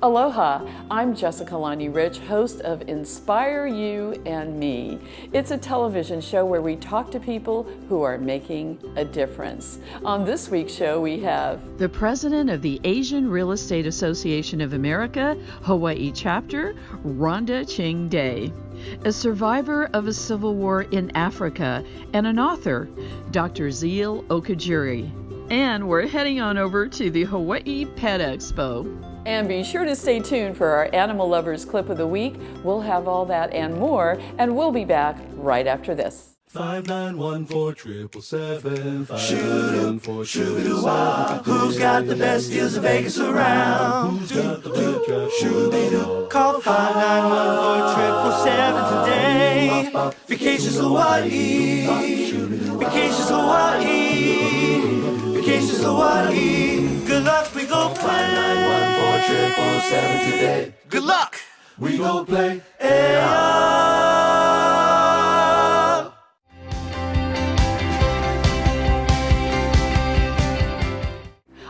Aloha, I'm Jessica Lonnie Rich, host of Inspire You and Me. It's a television show where we talk to people who are making a difference. On this week's show, we have the president of the Asian Real Estate Association of America, Hawaii chapter, Ronda Ching, a survivor of a civil war in Africa, and an author, Dr. Zeal Okogeri. And we're heading on over to the Hawaii Pet Expo. And be sure to stay tuned for our Animal Lovers Clip of the Week. We'll have all that and more, and we'll be back right after this. 5914-777, 5914-777. Who's got the best deals in Vegas around? Who's got the best job? Call 5914-777 today. Vacations Hawaii. Vacations Hawaii. Vacations Hawaii. Good luck, we go play. 5914-777 today. Good luck, we go play.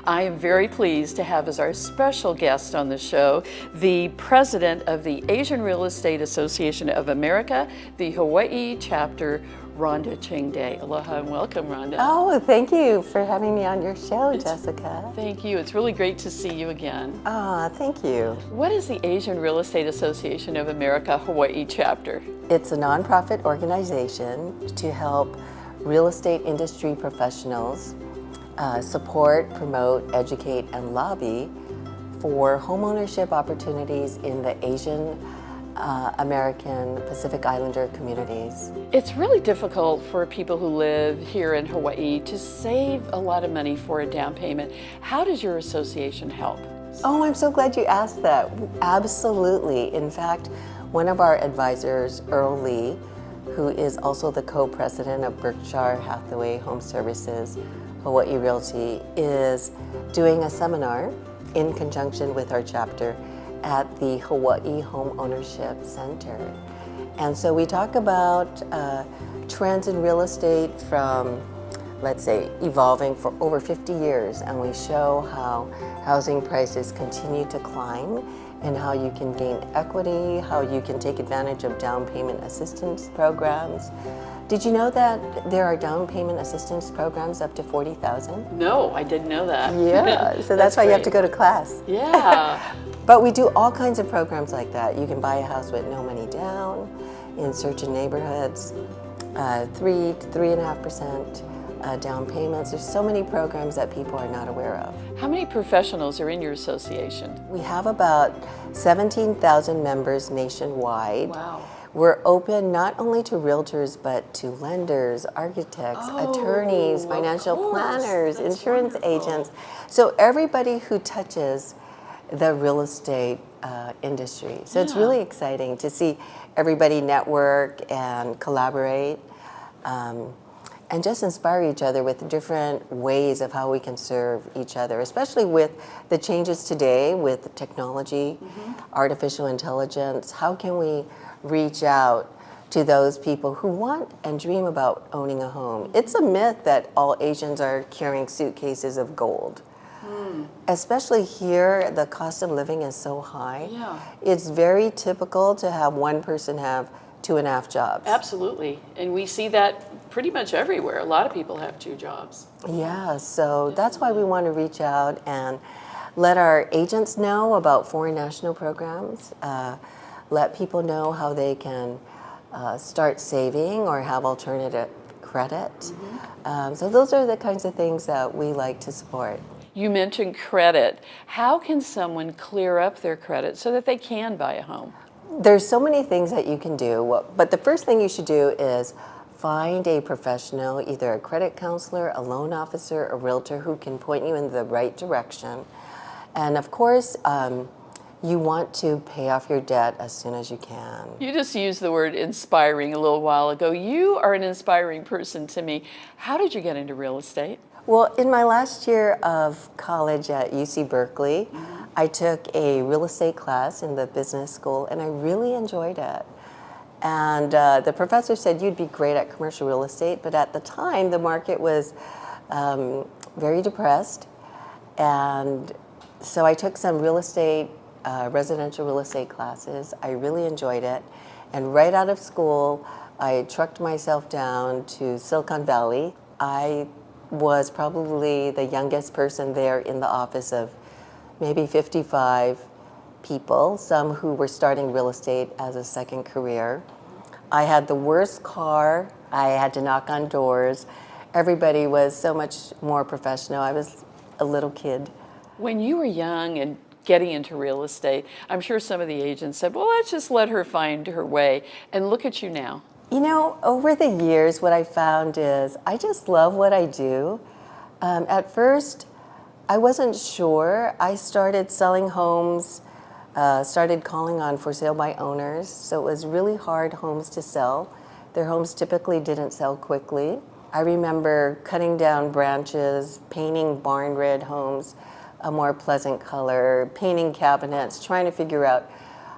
I am very pleased to have as our special guest on the show the president of the Asian Real Estate Association of America, the Hawaii chapter, Ronda Ching. Aloha and welcome, Rhonda. Oh, thank you for having me on your show, Jessica. Thank you. It's really great to see you again. Thank you. What is the Asian Real Estate Association of America Hawaii chapter? It's a nonprofit organization to help real estate industry professionals support, promote, educate, and lobby for homeownership opportunities in the Asian American Pacific Islander communities. It's really difficult for people who live here in Hawaii to save a lot of money for a down payment. How does your association help? Oh, I'm so glad you asked that. Absolutely. In fact, one of our advisors, Earl Lee, who is also the co-president of Berkshire Hathaway Home Services Hawaii Realty, is doing a seminar in conjunction with our chapter at the Hawaii Home Ownership Center. And so we talk about trends in real estate from, let's say, evolving for over 50 years, and we show how housing prices continue to climb and how you can gain equity, how you can take advantage of down payment assistance programs. Did you know that there are down payment assistance programs up to $40,000? No, I didn't know that. Yeah, so that's why you have to go to class. Yeah. But we do all kinds of programs like that. You can buy a house with no money down in certain neighborhoods, 3 to 3.5% down payments. There's so many programs that people are not aware of. How many professionals are in your association? We have about 17,000 members nationwide. Wow. We're open not only to realtors, but to lenders, architects, attorneys, financial planners, That's insurance wonderful. agents. So everybody who touches the real estate industry. So it's really exciting to see everybody network and collaborate and just inspire each other with different ways of how we can serve each other, especially with the changes today with technology, artificial intelligence. How can we reach out to those people who want and dream about owning a home? It's a myth that all Asians are carrying suitcases of gold. Especially here, the cost of living is so high. Yeah. It's very typical to have one person have 2.5 jobs. Absolutely. And we see that pretty much everywhere. A lot of people have 2 jobs. Yeah, so that's why we want to reach out and let our agents know about foreign national programs, let people know how they can start saving or have alternative credit. So those are the kinds of things that we like to support. You mentioned credit. How can someone clear up their credit so that they can buy a home? There's so many things that you can do, but the first thing you should do is find a professional, either a credit counselor, a loan officer, a realtor who can point you in the right direction. And of course, you want to pay off your debt as soon as you can. You just used the word inspiring a little while ago. You are an inspiring person to me. How did you get into real estate? Well, in my last year of college at UC Berkeley, I took a real estate class in the business school, and I really enjoyed it. And the professor said, you'd be great at commercial real estate, but at the time, the market was very depressed. And so I took some real estate residential real estate classes. I really enjoyed it. And right out of school, I trucked myself down to Silicon Valley. I was probably the youngest person there in the office of maybe 55 people, some who were starting real estate as a second career. I had the worst car. I had to knock on doors. Everybody was so much more professional. I was a little kid. When you were young and getting into real estate, I'm sure some of the agents said, well, let's just let her find her way. And look at you now. You know, over the years, what I found is I just love what I do. At first, I wasn't sure. I started selling homes, started calling on for sale by owners. So it was really hard homes to sell. Their homes typically didn't sell quickly. I remember cutting down branches, painting barn red homes a more pleasant color, painting cabinets, trying to figure out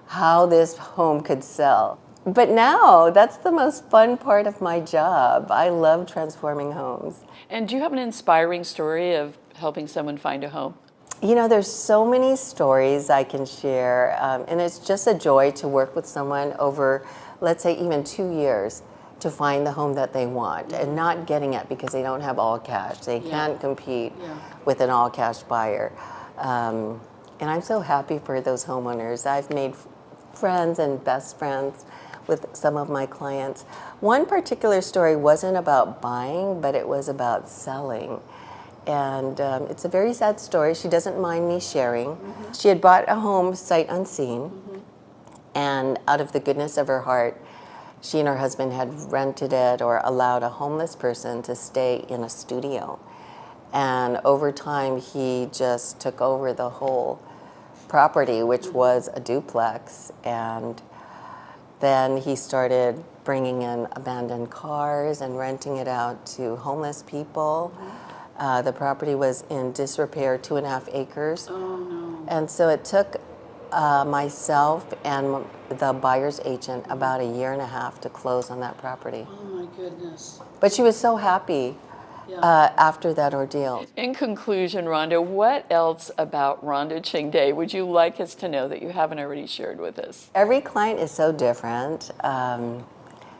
how this home could sell. But now, that's the most fun part of my job. I love transforming homes. And do you have an inspiring story of helping someone find a home? You know, there's so many stories I can share, and it's just a joy to work with someone over, let's say, even 2 years to find the home that they want and not getting it because they don't have all cash. They can't compete with an all cash buyer. And I'm so happy for those homeowners. I've made friends and best friends with some of my clients. One particular story wasn't about buying, but it was about selling. And it's a very sad story. She doesn't mind me sharing. She had bought a home sight unseen, and out of the goodness of her heart, she and her husband had rented it or allowed a homeless person to stay in a studio. And over time, he just took over the whole property, which was a duplex. And then he started bringing in abandoned cars and renting it out to homeless people. The property was in disrepair, 2.5 acres. Oh, no. And so it took myself and the buyer's agent about 1.5 years to close on that property. Oh, my goodness. But she was so happy after that ordeal. In conclusion, Ronda, what else about Ronda Ching Day would you like us to know that you haven't already shared with us? Every client is so different.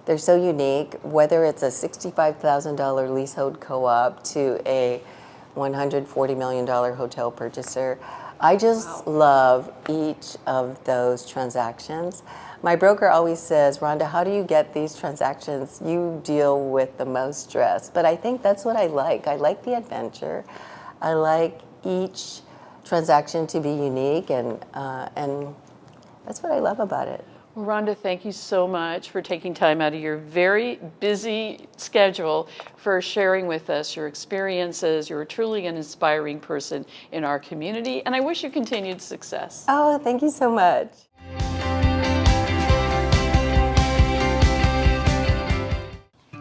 They're so unique, whether it's a $65,000 leasehold co-op to a $140 million hotel purchaser. I just love each of those transactions. My broker always says, Rhonda, how do you get these transactions? You deal with the most stress. But I think that's what I like. I like the adventure. I like each transaction to be unique, and that's what I love about it. Well, Rhonda, thank you so much for taking time out of your very busy schedule for sharing with us your experiences. You're truly an inspiring person in our community, and I wish you continued success. Oh, thank you so much.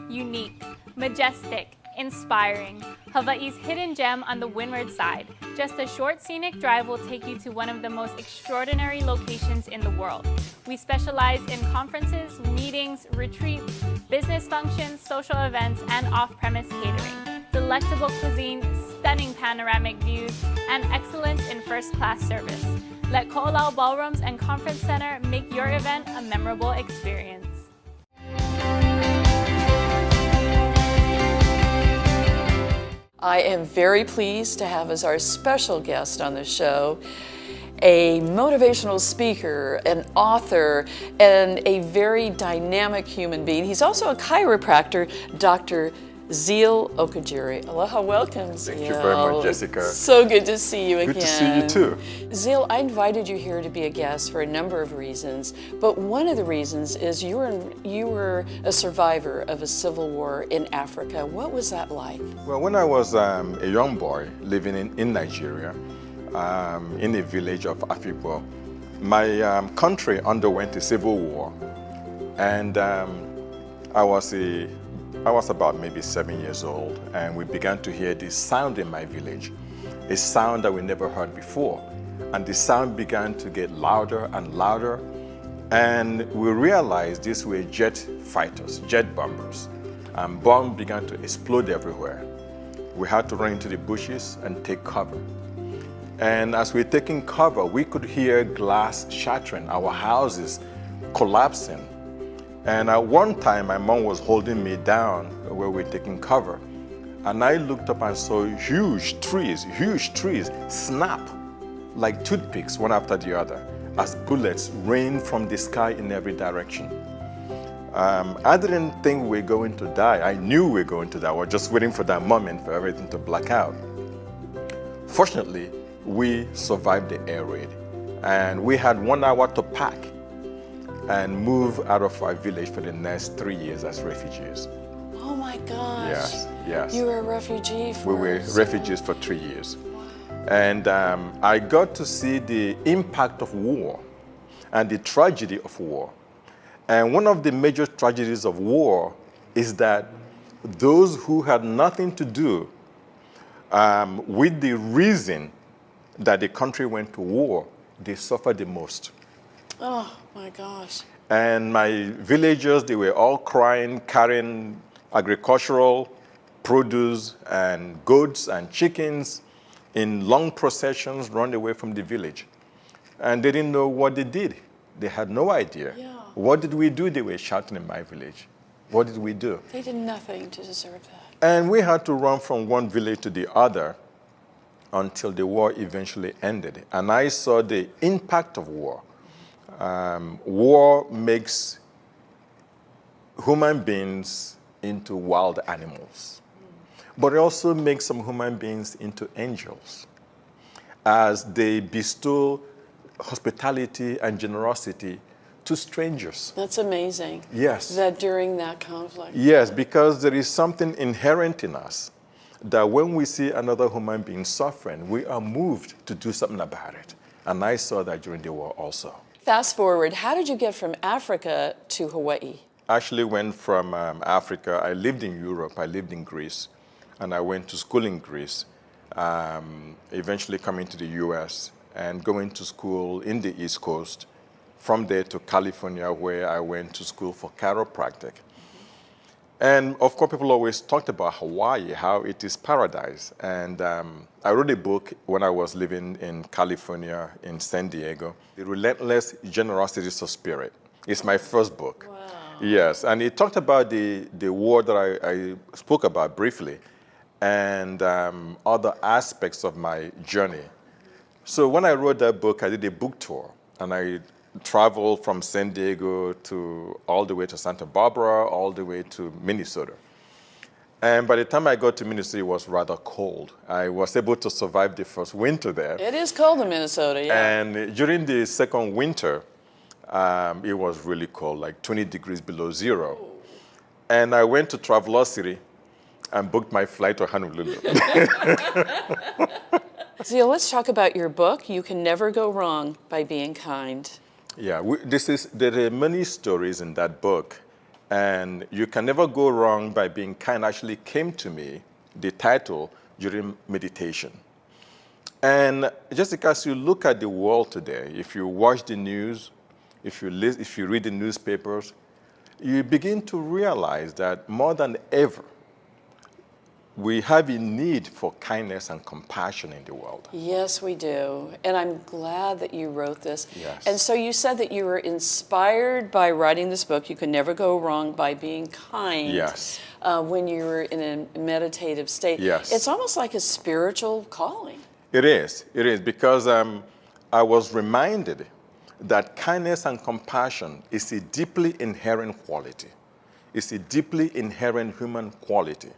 Unique, majestic, inspiring. Hawaii's hidden gem on the windward side. Just a short scenic drive will take you to one of the most extraordinary locations in the world. We specialize in conferences, meetings, retreats, business functions, social events, and off-premise catering. Delectable cuisine, stunning panoramic views, and excellence in first-class service. Let Ko'olau Ballrooms and Conference Center make your event a memorable experience. I am very pleased to have as our special guest on the show a motivational speaker, an author, and a very dynamic human being. He's also a chiropractor, Dr. Zeal Okogeri. Aloha, welcome, Zeal. Thank you very much, Jessica. So good to see you again. Good to see you too. Zeal, I invited you here to be a guest for a number of reasons, but one of the reasons is you were a survivor of a civil war in Africa. What was that like? Well, when I was a young boy living in Nigeria, in a village of Afikpo, my country underwent a civil war, and I was about maybe 7 years old, and we began to hear this sound in my village, a sound that we never heard before. And the sound began to get louder and louder, and we realized these were jet fighters, jet bombers, and bombs began to explode everywhere. We had to run into the bushes and take cover. And as we're taking cover, we could hear glass shattering, our houses collapsing. And at one time, my mom was holding me down where we're taking cover. And I looked up and saw huge trees snap like toothpicks, one after the other, as bullets rained from the sky in every direction. I didn't think we were going to die. I knew we were going to die. I was just waiting for that moment for everything to black out. Fortunately, we survived the air raid, and we had 1 hour to pack and move out of our village for the next 3 years as refugees. Oh my gosh. Yes. You were a refugee for We were refugees for 3 years. And I got to see the impact of war and the tragedy of war. And one of the major tragedies of war is that those who had nothing to do with the reason that the country went to war, they suffered the most. Oh my gosh. And my villagers, they were all crying, carrying agricultural produce and goats and chickens in long processions run away from the village. And they didn't know what they did. They had no idea. Yeah. What did we do? They were shouting in my village. What did we do? They did nothing to deserve that. And we had to run from one village to the other until the war eventually ended. And I saw the impact of war. War makes human beings into wild animals, but it also makes some human beings into angels as they bestow hospitality and generosity to strangers. That's amazing. Yes. That during that conflict. Yes, because there is something inherent in us that when we see another human being suffering, we are moved to do something about it. And I saw that during the war also. Fast forward, how did you get from Africa to Hawaii? I actually went from Africa. I lived in Europe. I lived in Greece. And I went to school in Greece, eventually coming to the US and going to school in the East Coast. From there to California, where I went to school for chiropractic. And of course, people always talked about Hawaii, how it is paradise. And I wrote a book when I was living in California, in San Diego, The Relentless Generosities of Spirit. It's my first book. Wow. Yes, and it talked about the war that I spoke about briefly and other aspects of my journey. So when I wrote that book, I did a book tour, and I traveled from San Diego to all the way to Santa Barbara, all the way to Minnesota. And by the time I got to Minnesota, it was rather cold. I was able to survive the first winter there. It is cold in Minnesota, yeah. And during the second winter, it was really cold, like 20 degrees below zero. And I went to Travelocity and booked my flight to Honolulu. Zeal, let's talk about your book, You Can Never Go Wrong by Being Kind. Yeah, there are many stories in that book, and You Can Never Go Wrong by Being Kind actually came to me, the title, during meditation. And Jessica, as you look at the world today, if you watch the news, if you read the newspapers, you begin to realize that more than ever, we have a need for kindness and compassion in the world. Yes, we do. And I'm glad that you wrote this. Yes. And so you said that you were inspired by writing this book, You Can Never Go Wrong by Being Kind. Yes. When you were in a meditative state. Yes. It's almost like a spiritual calling. It is, because I was reminded that kindness and compassion is a deeply inherent quality. It's a deeply inherent human quality.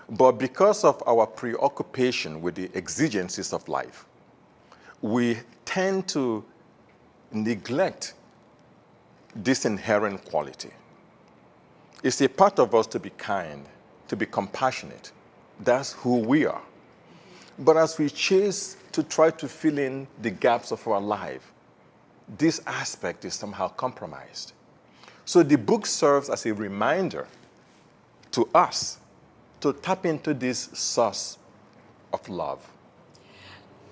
But because of our preoccupation with the exigencies of life, we tend to neglect this inherent quality. It's a part of us to be kind, to be compassionate. That's who we are. But as we chase to try to fill in the gaps of our life, this aspect is somehow compromised. So the book serves as a reminder to us to tap into this source of love.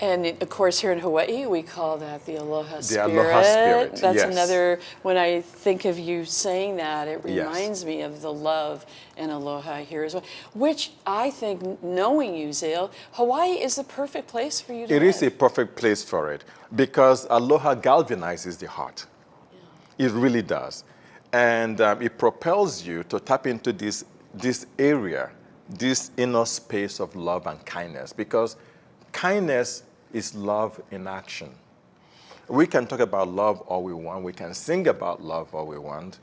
And of course, here in Hawaii, we call that the Aloha Spirit. Aloha Spirit, That's yes. another, when I think of you saying that, it Yes. reminds me of the love and aloha here as well. Which I think, knowing you, Zeal, Hawaii is the perfect place for you to It live. is a perfect place for it because aloha galvanizes the heart. It really does. And it propels you to tap into this area, this inner space of love and kindness, because kindness is love in action. We can talk about love all we want. We can sing about love all we want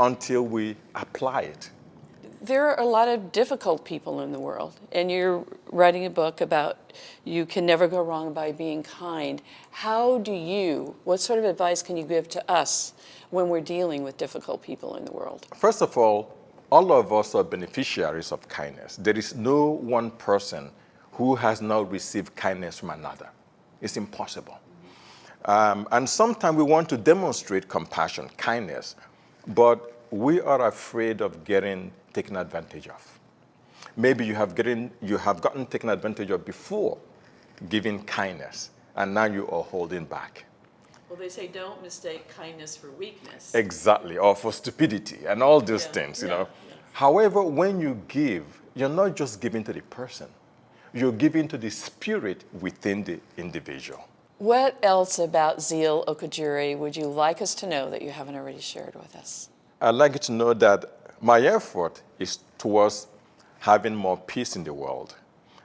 until we apply it. There are a lot of difficult people in the world, and you're writing a book about you can never go wrong by being kind. What sort of advice can you give to us when we're dealing with difficult people in the world? First of all of us are beneficiaries of kindness. There is no one person who has not received kindness from another. It's impossible. And sometimes we want to demonstrate compassion, kindness, but we are afraid of getting taken advantage of. Maybe you have gotten taken advantage of before giving kindness, and now you are holding back. Well, they say don't mistake kindness for weakness. Exactly, or for stupidity, and all these things, you know. Yeah. However, when you give, you're not just giving to the person. You're giving to the spirit within the individual. What else about Zeal Okogeri would you like us to know that you haven't already shared with us? I'd like you to know that my effort is towards having more peace in the world,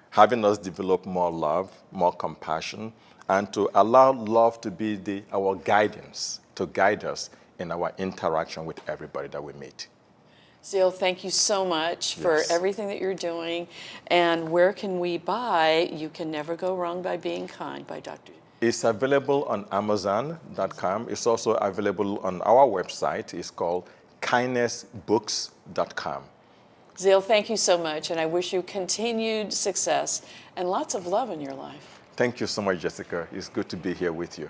having us develop more love, more compassion, and to allow love to be our guidance, to guide us in our interaction with everybody that we meet. Zeal, thank you so much for Yes. everything that you're doing. And where can we buy You Can Never Go Wrong by Being Kind by Dr. It's available on Amazon.com. It's also available on our website. It's called kindnessbooks.com. Zeal, thank you so much, and I wish you continued success and lots of love in your life. Thank you so much, Jessica. It's good to be here with you.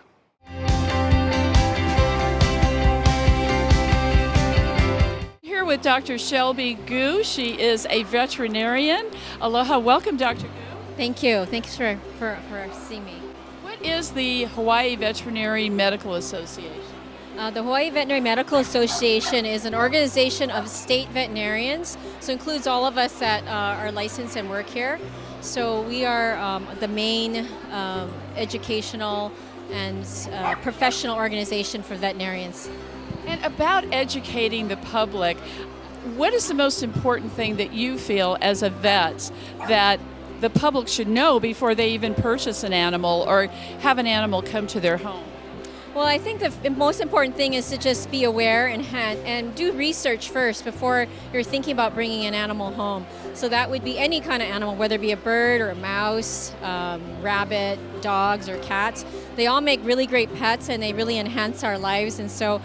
Here with Dr. Shelby Gu. She is a veterinarian. Aloha, welcome, Dr. Gu. Thank you. Thanks for seeing me. What is the Hawaii Veterinary Medical Association? The Hawaii Veterinary Medical Association is an organization of state veterinarians, so it includes all of us that are licensed and work here. So we are the main educational and professional organization for veterinarians. And about educating the public, what is the most important thing that you feel as a vet that the public should know before they even purchase an animal or have an animal come to their home? Well, I think the most important thing is to just be aware and do research first before you're thinking about bringing an animal home. So that would be any kind of animal, whether it be a bird or a mouse, rabbit, dogs, or cats. They all make really great pets and they really enhance our lives. And so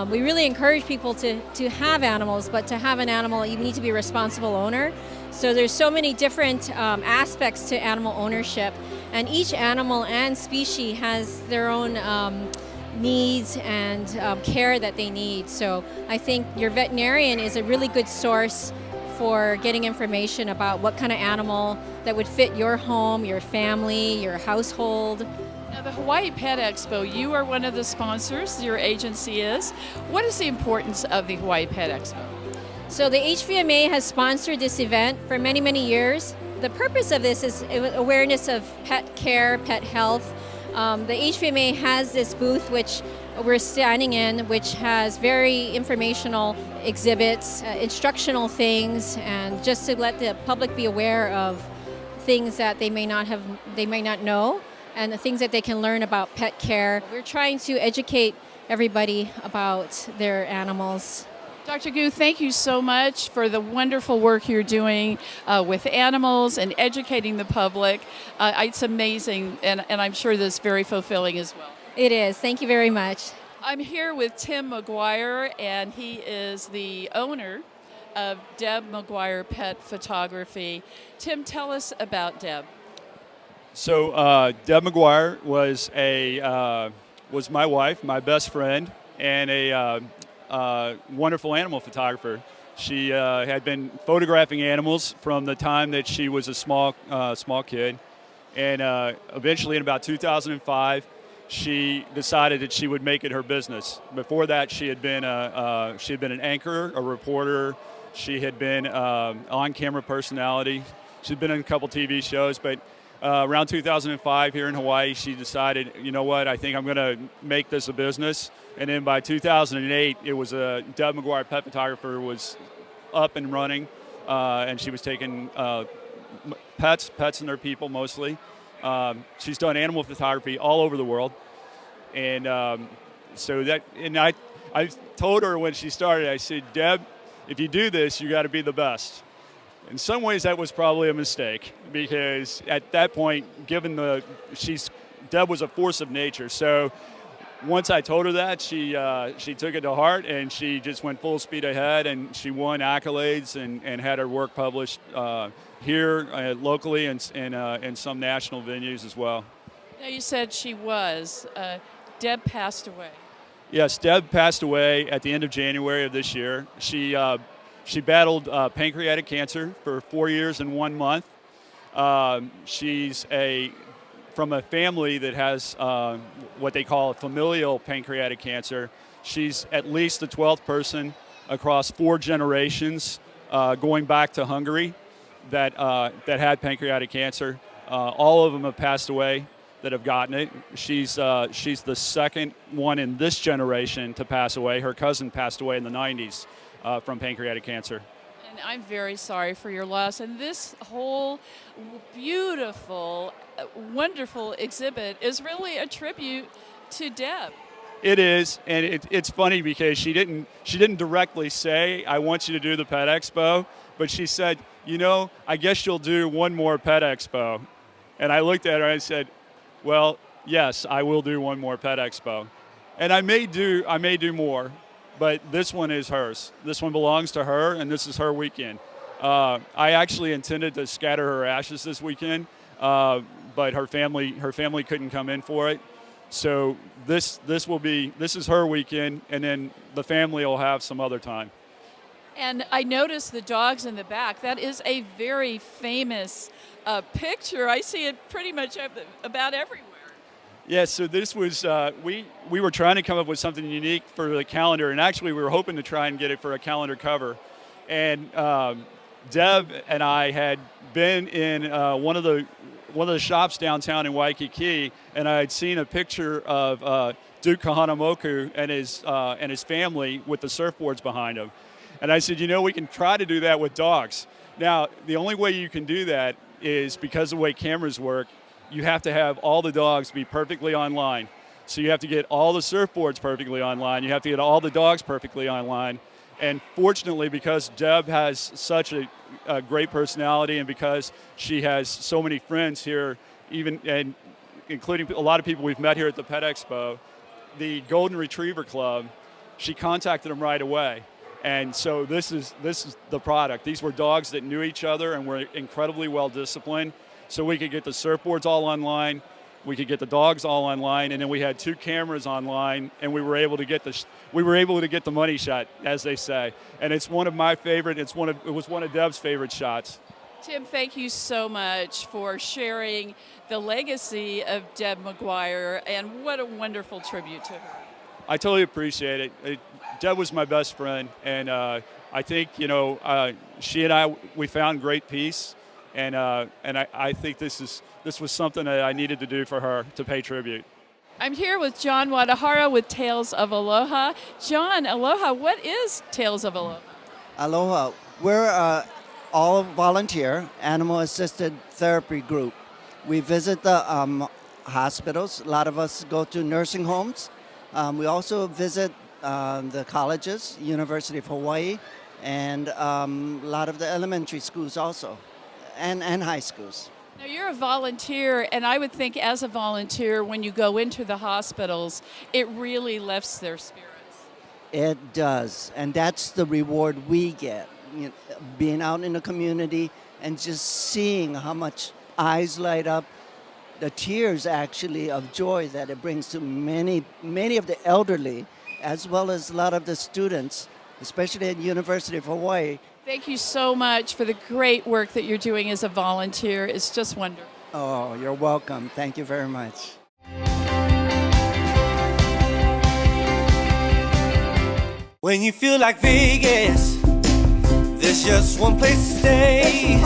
we really encourage people to have animals, but to have an animal, you need to be a responsible owner. So there's so many different aspects to animal ownership, and each animal and species has their own needs and care that they need. So I think your veterinarian is a really good source for getting information about what kind of animal that would fit your home, your family, your household. Now, the Hawaii Pet Expo, you are one of the sponsors, your agency is. What is the importance of the Hawaii Pet Expo? So the HVMA has sponsored this event for many, many years. The purpose of this is awareness of pet care, pet health. The HVMA has this booth which we're standing in, which has very informational exhibits, instructional things, and just to let the public be aware of things that they may not know, and the things that they can learn about pet care. We're trying to educate everybody about their animals. Dr. Gu, thank you so much for the wonderful work you're doing with animals and educating the public. It's amazing, and I'm sure this is very fulfilling as well. It is. Thank you very much. I'm here with Tim McGuire, and he is the owner of Deb McGuire Pet Photography. Tim, tell us about Deb. So Deb McGuire was my wife, my best friend, and a wonderful animal photographer. She had been photographing animals from the time that she was a small kid, And eventually in about 2005, she decided that she would make it her business. Before that, she had been an anchor, a reporter. She had been on-camera personality. She'd been in a couple TV shows, but around 2005 here in Hawaii, she decided, you know what, I think I'm going to make this a business. And then by 2008, it was Deb McGuire Pet Photographer was up and running, and she was taking pets and their people mostly. She's done animal photography all over the world, and I told her when she started, I said, Deb, if you do this, you got to be the best. In some ways, that was probably a mistake because at that point, Deb was a force of nature. So once I told her that, she took it to heart and she just went full speed ahead, and she won accolades and had her work published here locally and some national venues as well. Now you said she was. Deb passed away. Yes, Deb passed away at the end of January of this year. She battled pancreatic cancer for 4 years and 1 month. She's from a family that has what they call familial pancreatic cancer. She's at least the 12th person across 4 generations going back to Hungary that had pancreatic cancer. All of them have passed away that have gotten it. She's the second one in this generation to pass away. Her cousin passed away in the 90s from pancreatic cancer. And I'm very sorry for your loss. And this whole beautiful, wonderful exhibit is really a tribute to Deb. It is, and it's funny because she didn't directly say, I want you to do the Pet Expo, but she said, I guess you'll do one more Pet Expo. And I looked at her and I said, well, yes, I will do one more Pet Expo. And I may do more, but this one is hers. This one belongs to her, and this is her weekend. I actually intended to scatter her ashes this weekend, but her family couldn't come in for it. So this is her weekend, and then the family will have some other time. And I noticed the dogs in the back. That is a very famous picture. I see it pretty much about everywhere. Yeah, so this was, we were trying to come up with something unique for the calendar, and actually we were hoping to try and get it for a calendar cover. And Deb and I had been in one of the shops downtown in Waikiki, and I had seen a picture of Duke Kahanamoku and his family with the surfboards behind him. And I said, we can try to do that with dogs. Now, the only way you can do that is because of the way cameras work, you have to have all the dogs be perfectly online. So you have to get all the surfboards perfectly online. You have to get all the dogs perfectly online. And fortunately, because Deb has such a great personality and because she has so many friends here, and including a lot of people we've met here at the Pet Expo, the Golden Retriever Club, she contacted them right away. And so this is the product. These were dogs that knew each other and were incredibly well disciplined. So we could get the surfboards all online, we could get the dogs all online, and then we had 2 cameras online, and we were able to get the money shot, as they say. And it's one of my favorite. It was one of Deb's favorite shots. Tim, thank you so much for sharing the legacy of Deb McGuire, and what a wonderful tribute to her. I totally appreciate it. Deb was my best friend, and I think she and I, we found great peace. And I think this was something that I needed to do for her to pay tribute. I'm here with John Wadahara with Tales of Aloha. John, Aloha, what is Tales of Aloha? Aloha, we're all volunteer animal-assisted therapy group. We visit the hospitals. A lot of us go to nursing homes. We also visit the colleges, University of Hawaii, and a lot of the elementary schools also. And high schools. Now you're a volunteer, and I would think as a volunteer, when you go into the hospitals, it really lifts their spirits. It does, and that's the reward we get. Being out in the community and just seeing how much eyes light up, the tears actually of joy that it brings to many of the elderly, as well as a lot of the students, especially at University of Hawaii. Thank you so much for the great work that you're doing as a volunteer. It's just wonderful. Oh, you're welcome. Thank you very much. When you feel like Vegas, there's just one place to stay.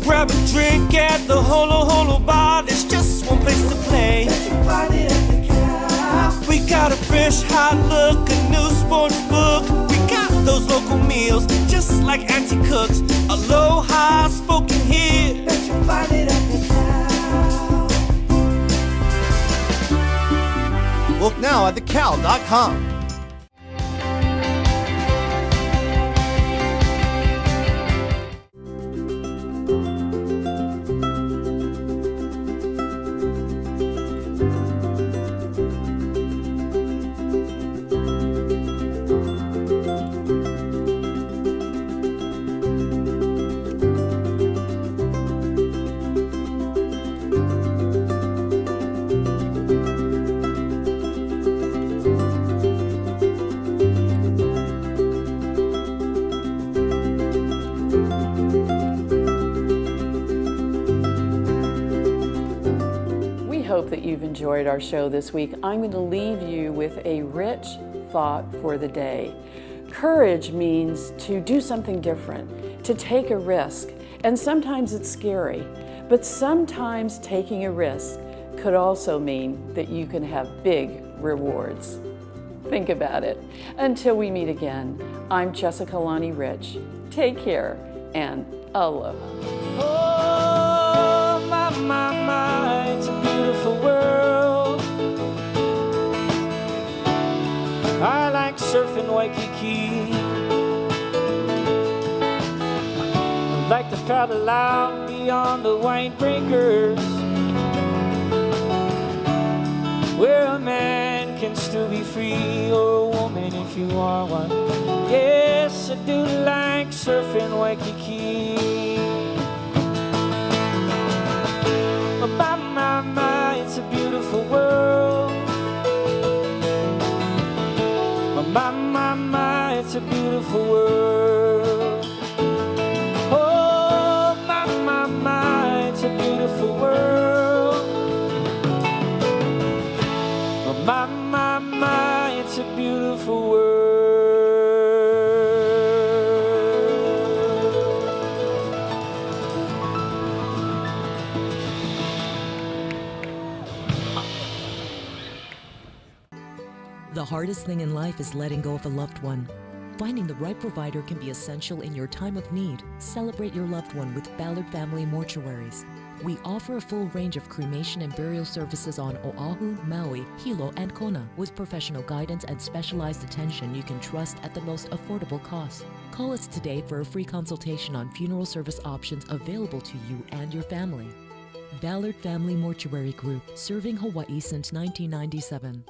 Grab a drink at the Holo Holo Bar, there's just one place to play. We got a fresh, hot look, a new sports book. We got those local meals, just like Auntie cooks. Aloha spoken here. Look now at thecow.com. Hope that you've enjoyed our show this week. I'm going to leave you with a rich thought for the day. Courage means to do something different, to take a risk, and sometimes it's scary, but sometimes taking a risk could also mean that you can have big rewards. Think about it. Until we meet again, I'm Jessica Lonnie Rich. Take care and aloha. Oh, my, it's a beautiful world. I like surfing Waikiki. I like to paddle out beyond the white breakers, where a man can still be free, or a woman if you are one. Yes, I do like surfing Waikiki. My, it's a beautiful world. My, it's a beautiful world. Oh, my, it's a beautiful world. My, it's a beautiful world. The hardest thing in life is letting go of a loved one. Finding the right provider can be essential in your time of need. Celebrate your loved one with Ballard Family Mortuaries. We offer a full range of cremation and burial services on Oahu, Maui, Hilo, and Kona, with professional guidance and specialized attention you can trust at the most affordable cost. Call us today for a free consultation on funeral service options available to you and your family. Ballard Family Mortuary Group, serving Hawaii since 1997.